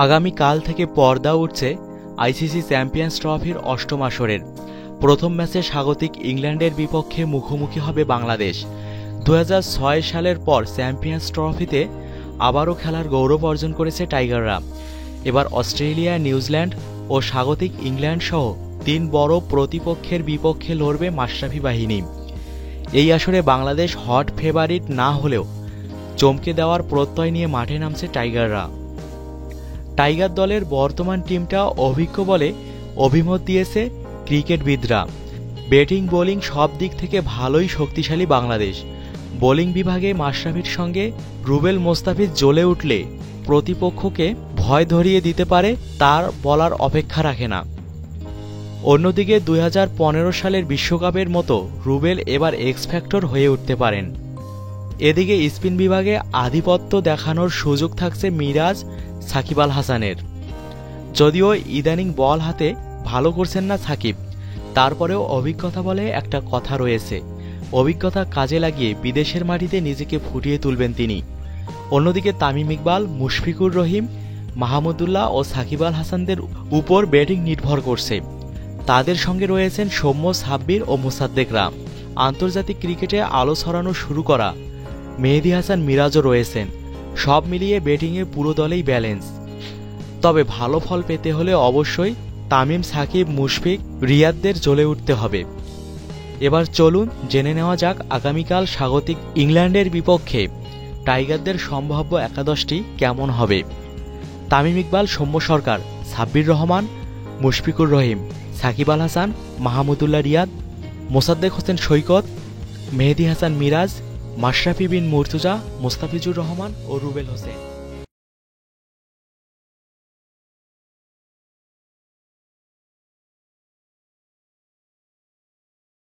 আগামীকাল থেকে পর্দা উঠছে আইসিসি চ্যাম্পিয়ন্স ট্রফির অষ্টম আসরের। প্রথম ম্যাচে স্বাগতিক ইংল্যান্ডের বিপক্ষে মুখোমুখি হবে বাংলাদেশ। 2006 সালের পর চ্যাম্পিয়ন্স ট্রফিতে আবারও খেলার গৌরব অর্জন করেছে টাইগাররা। এবার অস্ট্রেলিয়া, নিউজিল্যান্ড ও স্বাগতিক ইংল্যান্ড সহ 3 বড় প্রতিপক্ষের বিপক্ষে লড়বে মাশরাফি বাহিনী। এই আসরে বাংলাদেশ হট ফেভারিট না হলেও চমকে দেওয়ার প্রত্যয় নিয়ে মাঠে নামছে টাইগাররা। টাইগার দলের বর্তমান টিমটা অভিজ্ঞ বলে অভিমত দিয়েছে ক্রিকেটবিদরা। ব্যাটিং বোলিং সব দিক থেকে ভালোই শক্তিশালী বাংলাদেশ। বোলিং বিভাগে মাশরাফির সঙ্গে রুবেল মোস্তাফিজ জ্বলে উঠলে প্রতিপক্ষকে ভয় ধরিয়ে দিতে পারে, তার বলার অপেক্ষা রাখে না। অন্যদিকে 2015 সালের বিশ্বকাপের মতো রুবেল এবার এক্স ফ্যাক্টর হয়ে উঠতে পারেন। এদিকে স্পিন বিভাগে আধিপত্য দেখানোর সুযোগ থাকছে মিরাজ, সাকিব আল হাসানের। যদিও ইদানিং বল হাতে ভালো করছেন না সাকিব, তারপরেও অভিজ্ঞতা বলে একটা কথা রয়েছে। অভিজ্ঞতা কাজে লাগিয়ে বিদেশের মাটিতে নিজেকে ফুটিয়ে তুলবেন তিনি। অন্যদিকে তামিম ইকবাল, মুশফিকুর রহিম, মাহমুদুল্লাহ ও সাকিব আল হাসানদের উপর ব্যাটিং নির্ভর করছে। তাদের সঙ্গে রয়েছেন সৌম্য, সাব্বির ও মোসাদ্দেকরা। আন্তর্জাতিক ক্রিকেটে আলো ছড়ানো শুরু করা মেহেদী হাসান, মিরাজও রয়েছেন। সব মিলিয়ে ব্যাটিংয়ে পুরো দলেই ব্যালেন্স। তবে ভালো ফল পেতে হলে অবশ্যই তামিম, সাকিব, মুশফিক, রিয়াদদের জ্বলে উঠতে হবে। এবার চলুন জেনে নেওয়া যাক আগামীকাল স্বাগতিক ইংল্যান্ডের বিপক্ষে টাইগারদের সম্ভাব্য একাদশটি কেমন হবে। তামিম ইকবাল, সৌম্য সরকার, সাব্বির রহমান, মুশফিকুর রহিম, সাকিব আল হাসান, মাহমুদুল্লাহ রিয়াদ, মোসাদ্দেক হোসেন সৈকত, মেহেদী হাসান মিরাজ, মাশরাফি বিন মুর্তজা, মোস্তাফিজুর রহমান ও রুবেল হোসেন।